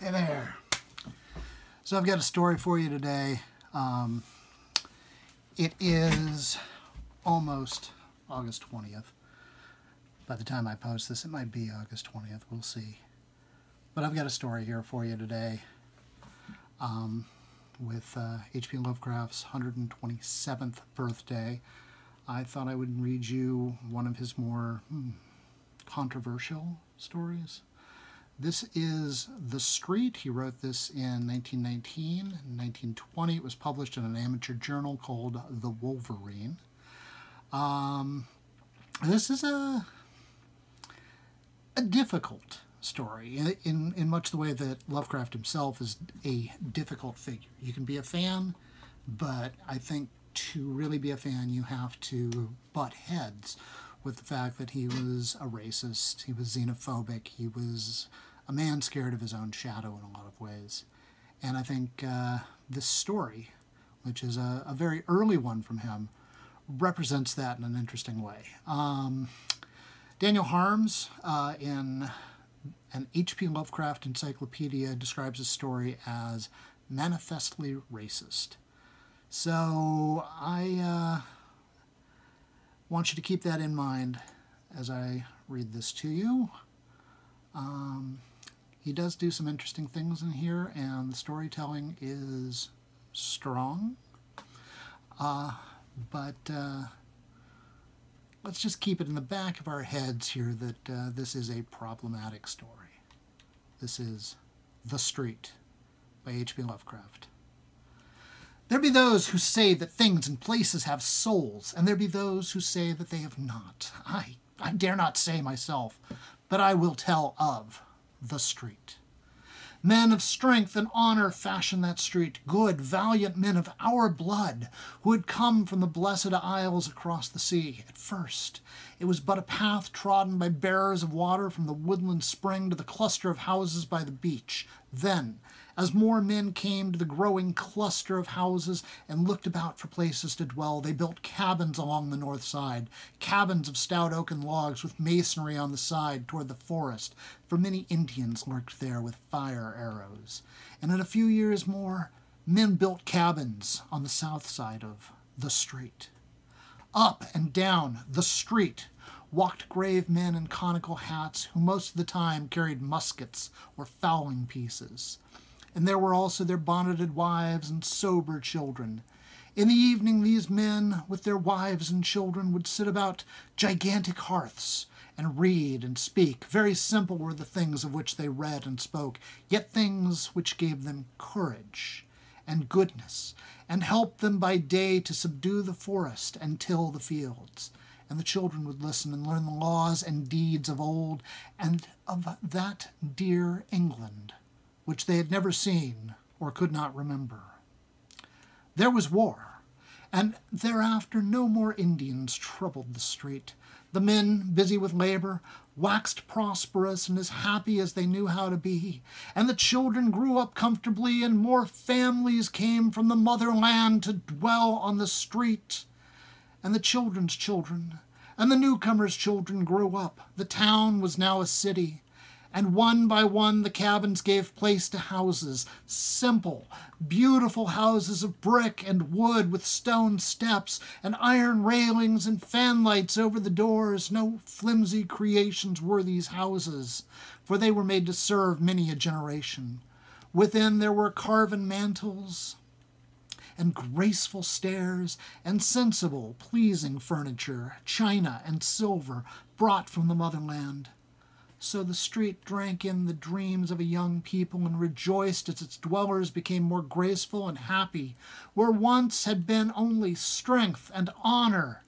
Hey there. So I've got a story for you today. It is almost August 20th. By the time I post this, it might be August 20th. We'll see. But I've got a story here for you today with H.P. Lovecraft's 127th birthday. I thought I would read you one of his more controversial stories. This is The Street. He wrote this in 1919. In 1920, it was published in an amateur journal called The Wolverine. This is a difficult story in much the way that Lovecraft himself is a difficult figure. You can be a fan, but I think to really be a fan, you have to butt heads with the fact that he was a racist, he was xenophobic, he was a man scared of his own shadow in a lot of ways. And I think this story, which is a very early one from him, represents that in an interesting way. Daniel Harms, in an H.P. Lovecraft encyclopedia, describes his story as manifestly racist. So I want you to keep that in mind as I read this to you. He does do some interesting things in here, and the storytelling is strong. But let's just keep it in the back of our heads here that this is a problematic story. This is The Street by H.P. Lovecraft. There be those who say that things and places have souls, and there be those who say that they have not. I dare not say myself, but I will tell of the street. Men of strength and honor fashion that street, good, valiant men of our blood, who had come from the blessed isles across the sea. At first, it was but a path trodden by bearers of water from the woodland spring to the cluster of houses by the beach. Then, as more men came to the growing cluster of houses and looked about for places to dwell, they built cabins along the north side, cabins of stout oaken logs with masonry on the side toward the forest, for many Indians lurked there with fire arrows. And in a few years more, men built cabins on the south side of the street. Up and down the street walked grave men in conical hats, who most of the time carried muskets or fowling pieces. And there were also their bonneted wives and sober children. In the evening, these men, with their wives and children, would sit about gigantic hearths and read and speak. Very simple were the things of which they read and spoke, yet things which gave them courage and goodness, and helped them by day to subdue the forest and till the fields. And the children would listen and learn the laws and deeds of old, and of that dear England, which they had never seen or could not remember. There was war, and thereafter no more Indians troubled the street. The men, busy with labor, waxed prosperous and as happy as they knew how to be, and the children grew up comfortably, and more families came from the motherland to dwell on the street. And the children's children, and the newcomers' children grew up. The town was now a city, and one by one the cabins gave place to houses, simple, beautiful houses of brick and wood with stone steps and iron railings and fanlights over the doors. No flimsy creations were these houses, for they were made to serve many a generation. Within there were carven mantels and graceful stairs and sensible, pleasing furniture, china and silver brought from the motherland. So the street drank in the dreams of a young people and rejoiced as its dwellers became more graceful and happy. Where once had been only strength and honor,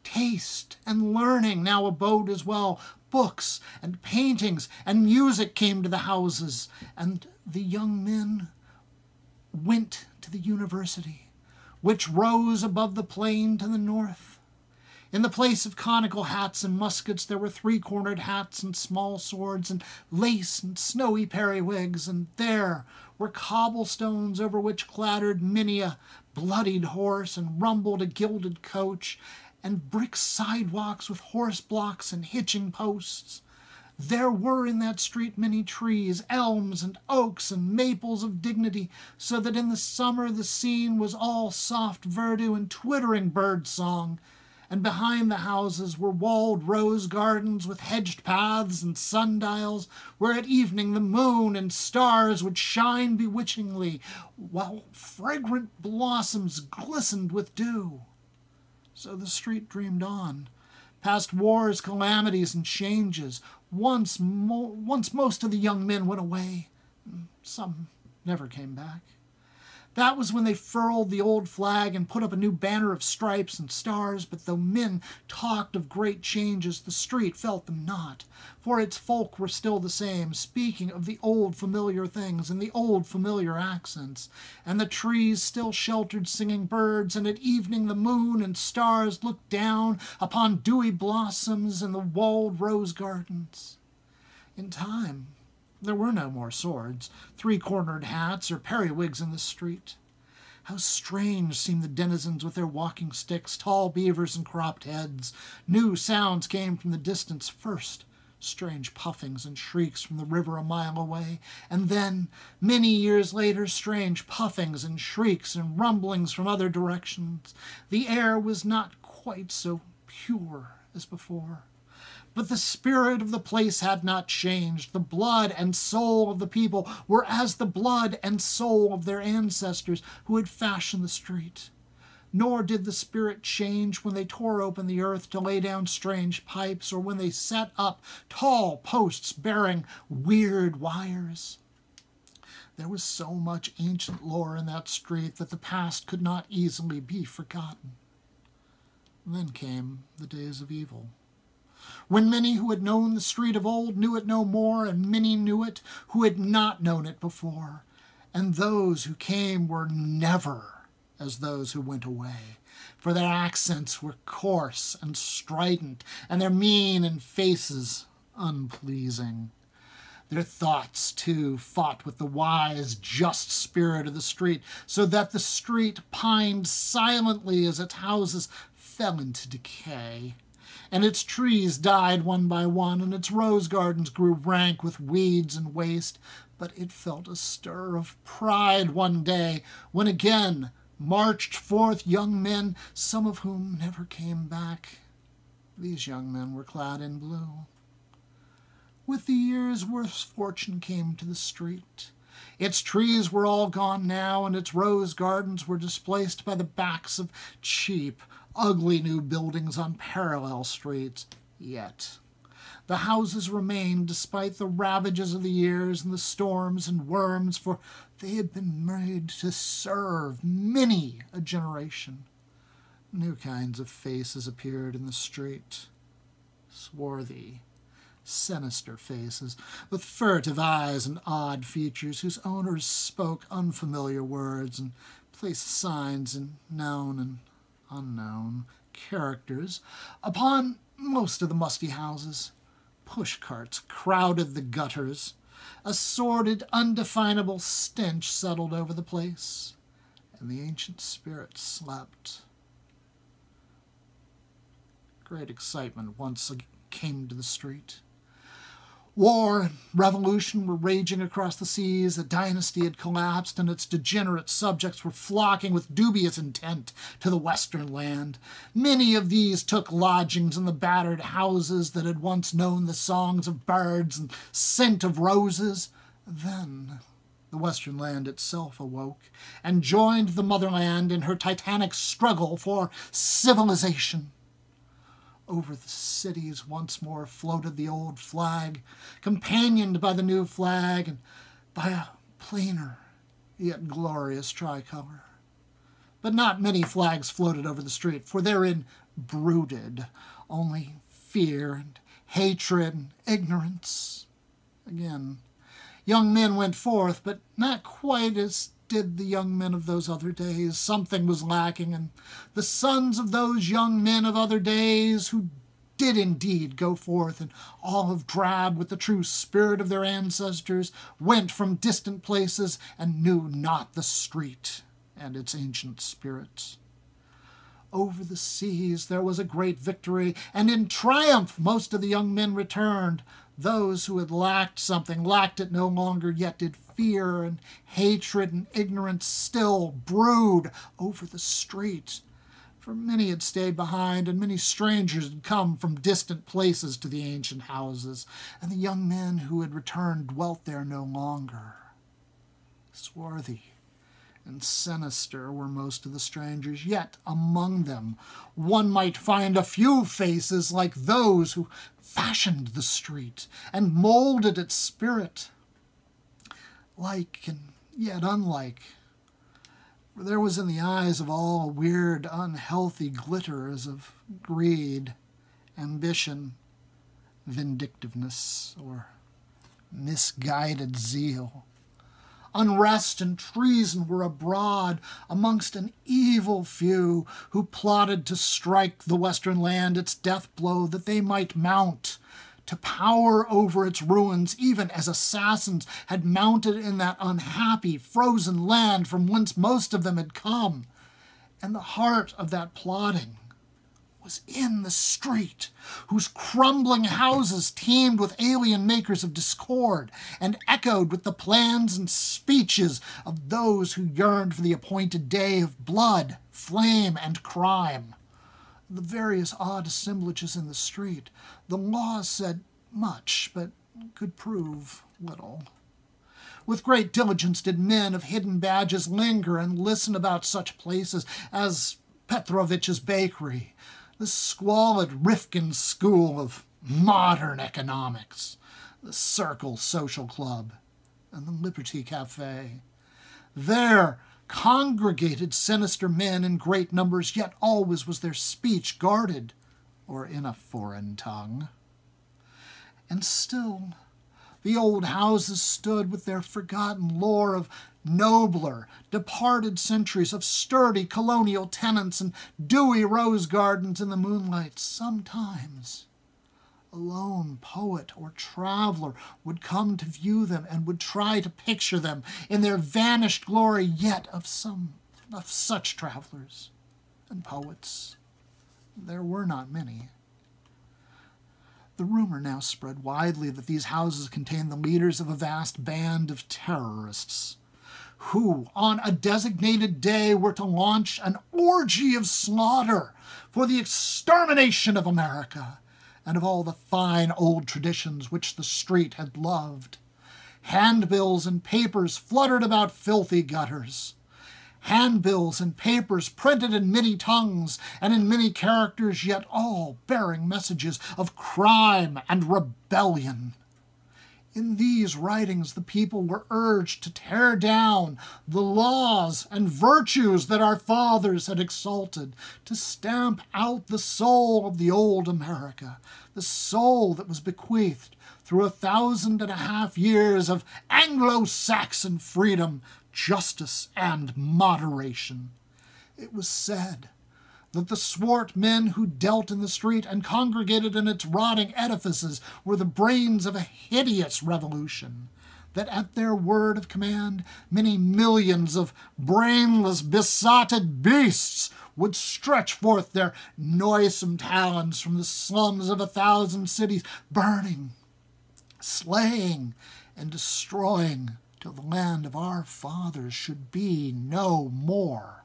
taste and learning now abode as well. Books and paintings and music came to the houses, and the young men went to the university, which rose above the plain to the north. In the place of conical hats and muskets, there were three-cornered hats and small swords and lace and snowy periwigs, and there were cobblestones over which clattered many a bloodied horse and rumbled a gilded coach, and brick sidewalks with horse blocks and hitching posts. There were in that street many trees, elms and oaks and maples of dignity, so that in the summer the scene was all soft verdure and twittering bird song, and behind the houses were walled rose gardens with hedged paths and sundials, where at evening the moon and stars would shine bewitchingly, while fragrant blossoms glistened with dew. So the street dreamed on, past wars, calamities, and changes. Once most of the young men went away. Some never came back. That was when they furled the old flag and put up a new banner of stripes and stars, but though men talked of great changes, the street felt them not, for its folk were still the same, speaking of the old familiar things and the old familiar accents, and the trees still sheltered singing birds, and at evening the moon and stars looked down upon dewy blossoms in the walled rose gardens. In time, there were no more swords, three-cornered hats, or periwigs in the street. How strange seemed the denizens with their walking sticks, tall beavers and cropped heads. New sounds came from the distance first, strange puffings and shrieks from the river a mile away, and then, many years later, strange puffings and shrieks and rumblings from other directions. The air was not quite so pure as before. But the spirit of the place had not changed. The blood and soul of the people were as the blood and soul of their ancestors who had fashioned the street. Nor did the spirit change when they tore open the earth to lay down strange pipes, or when they set up tall posts bearing weird wires. There was so much ancient lore in that street that the past could not easily be forgotten. Then came the days of evil, when many who had known the street of old knew it no more, and many knew it who had not known it before. And those who came were never as those who went away, for their accents were coarse and strident, and their mien and faces unpleasing. Their thoughts, too, fought with the wise, just spirit of the street, so that the street pined silently as its houses fell into decay. And its trees died one by one, and its rose gardens grew rank with weeds and waste. But it felt a stir of pride one day, when again marched forth young men, some of whom never came back. These young men were clad in blue. With the years, worse fortune came to the street. Its trees were all gone now, and its rose gardens were displaced by the backs of cheap, ugly new buildings on parallel streets. Yet the houses remained despite the ravages of the years and the storms and worms, for they had been made to serve many a generation. New kinds of faces appeared in the street, swarthy, sinister faces, with furtive eyes and odd features, whose owners spoke unfamiliar words and placed signs in known and unknown characters upon most of the musty houses. Push carts crowded the gutters. A sordid, undefinable stench settled over the place, and the ancient spirit slept. Great excitement once came to the street. War and revolution were raging across the seas, a dynasty had collapsed, and its degenerate subjects were flocking with dubious intent to the western land. Many of these took lodgings in the battered houses that had once known the songs of birds and scent of roses. Then the western land itself awoke and joined the motherland in her titanic struggle for civilization. Over the cities once more floated the old flag, companioned by the new flag and by a plainer yet glorious tricolor. But not many flags floated over the street, for therein brooded only fear and hatred and ignorance. Again, young men went forth, but not quite as did the young men of those other days. Something was lacking, and the sons of those young men of other days, who did indeed go forth in olive drab with the true spirit of their ancestors, went from distant places and knew not the street and its ancient spirits. Over the seas there was a great victory, and in triumph most of the young men returned, Those who had lacked something lacked it no longer, yet did fear and hatred and ignorance still brood over the street. For many had stayed behind, and many strangers had come from distant places to the ancient houses, and the young men who had returned dwelt there no longer. Swarthy and sinister were most of the strangers, yet among them one might find a few faces like those who fashioned the street and molded its spirit, like and yet unlike. For there was in the eyes of all a weird, unhealthy glitter as of greed, ambition, vindictiveness, or misguided zeal. Unrest and treason were abroad amongst an evil few who plotted to strike the western land its death blow that they might mount to power over its ruins, even as assassins had mounted in that unhappy, frozen land from whence most of them had come. And the heart of that plotting was in the street, whose crumbling houses teemed with alien makers of discord and echoed with the plans and speeches of those who yearned for the appointed day of blood, flame, and crime. The various odd assemblages in the street, the law said much, but could prove little. With great diligence did men of hidden badges linger and listen about such places as Petrovich's Bakery, the squalid Rifkin School of Modern Economics, the Circle Social Club, and the Liberty Cafe. There congregated sinister men in great numbers, yet always was their speech guarded, or in a foreign tongue. And still the old houses stood with their forgotten lore of nobler, departed centuries, of sturdy colonial tenants and dewy rose gardens in the moonlight. Sometimes a lone poet or traveler would come to view them and would try to picture them in their vanished glory, yet of such travelers and poets there were not many. The rumor now spread widely that these houses contained the leaders of a vast band of terrorists who, on a designated day, were to launch an orgy of slaughter for the extermination of America and of all the fine old traditions which the street had loved. Handbills and papers fluttered about filthy gutters. Handbills and papers printed in many tongues and in many characters, yet all bearing messages of crime and rebellion. In these writings the people were urged to tear down the laws and virtues that our fathers had exalted, to stamp out the soul of the old America, the soul that was bequeathed through 1,500 years of Anglo-Saxon freedom, justice, and moderation. It was said that the swart men who dealt in the street and congregated in its rotting edifices were the brains of a hideous revolution, that at their word of command many millions of brainless, besotted beasts would stretch forth their noisome talons from the slums of 1,000 cities, burning, slaying, and destroying, till the land of our fathers should be no more.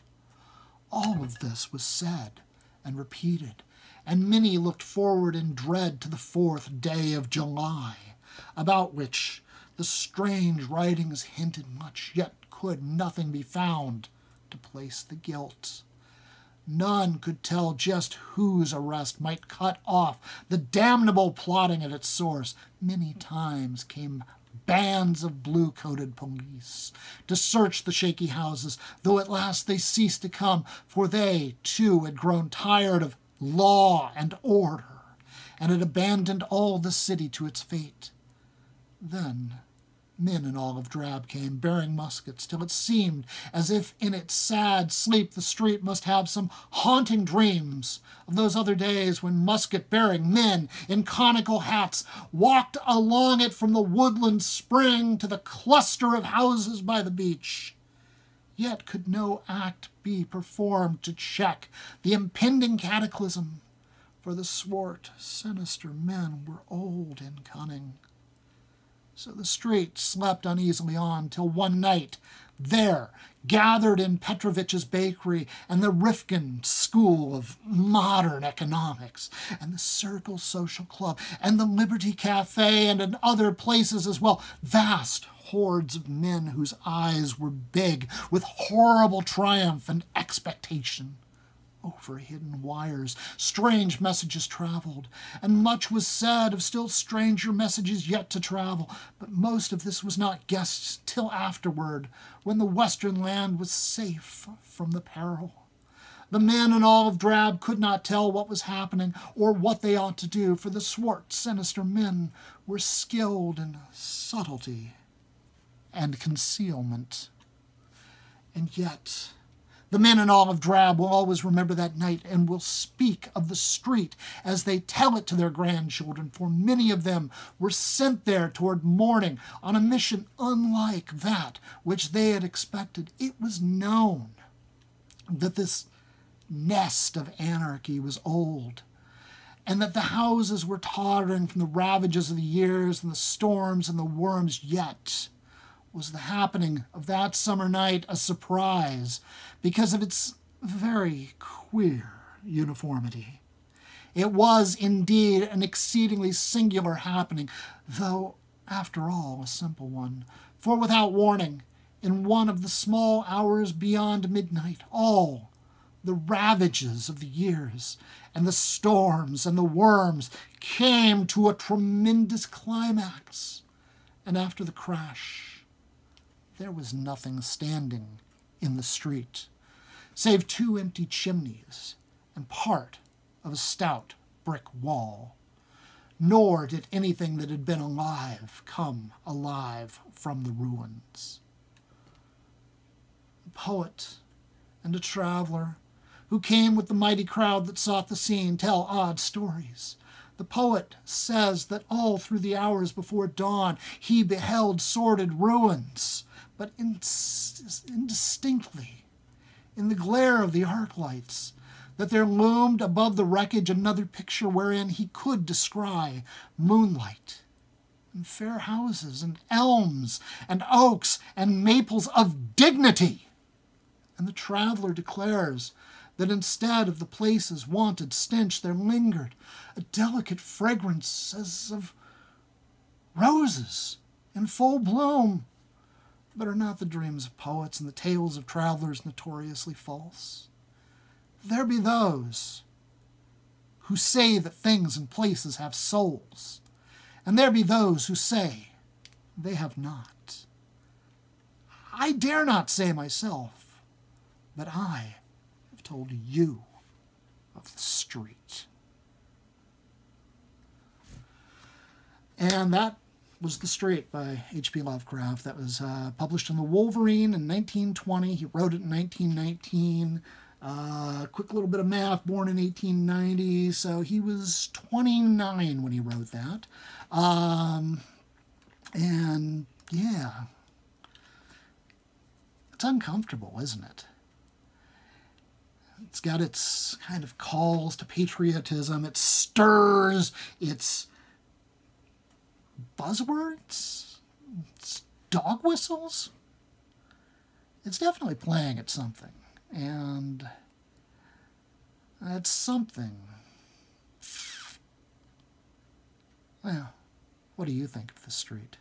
All of this was said and repeated, and many looked forward in dread to the 4th day of July, about which the strange writings hinted much, yet could nothing be found to place the guilt. None could tell just whose arrest might cut off the damnable plotting at its source. Many times came bands of blue-coated police to search the shaky houses, though at last they ceased to come, for they, too, had grown tired of law and order, and had abandoned all the city to its fate. Then men in olive drab came, bearing muskets, till it seemed as if in its sad sleep the street must have some haunting dreams of those other days when musket-bearing men in conical hats walked along it from the woodland spring to the cluster of houses by the beach. Yet could no act be performed to check the impending cataclysm, for the swart, sinister men were old and cunning. So the street slept uneasily on till one night, there, gathered in Petrovich's bakery and the Rifkin School of Modern Economics and the Circle Social Club and the Liberty Cafe and in other places as well, vast hordes of men whose eyes were big with horrible triumph and expectation. Over hidden wires, strange messages traveled, and much was said of still stranger messages yet to travel, but most of this was not guessed till afterward, when the western land was safe from the peril. The men in olive drab could not tell what was happening or what they ought to do, for the swart, sinister men were skilled in subtlety and concealment. And yet the men in olive drab will always remember that night and will speak of the street as they tell it to their grandchildren, for many of them were sent there toward morning on a mission unlike that which they had expected. It was known that this nest of anarchy was old, and that the houses were tottering from the ravages of the years and the storms and the worms, yet was the happening of that summer night a surprise because of its very queer uniformity. It was indeed an exceedingly singular happening, though, after all, a simple one, for without warning, in one of the small hours beyond midnight, all the ravages of the years and the storms and the worms came to a tremendous climax, and after the crash, there was nothing standing in the street, save 2 empty chimneys and part of a stout brick wall. Nor did anything that had been alive come alive from the ruins. A poet and a traveler who came with the mighty crowd that sought the scene tell odd stories. The poet says that all through the hours before dawn he beheld sordid ruins, but indistinctly, in the glare of the arc lights, that there loomed above the wreckage another picture wherein he could descry moonlight and fair houses and elms and oaks and maples of dignity. And the traveler declares that instead of the place's wonted stench there lingered a delicate fragrance as of roses in full bloom. But are not the dreams of poets and the tales of travelers notoriously false? There be those who say that things and places have souls, and there be those who say they have not. I dare not say myself, but I have told you of the street. And that was The Street by H.P. Lovecraft. That was published in the Wolverine in 1920. He wrote it in 1919. Quick little bit of math, born in 1890, so he was 29 when he wrote that. And yeah, it's uncomfortable, isn't it? It's got its kind of calls to patriotism. It stirs its buzzwords, it's dog whistles. It's definitely playing at something, and that's something. Well, what do you think of The Street?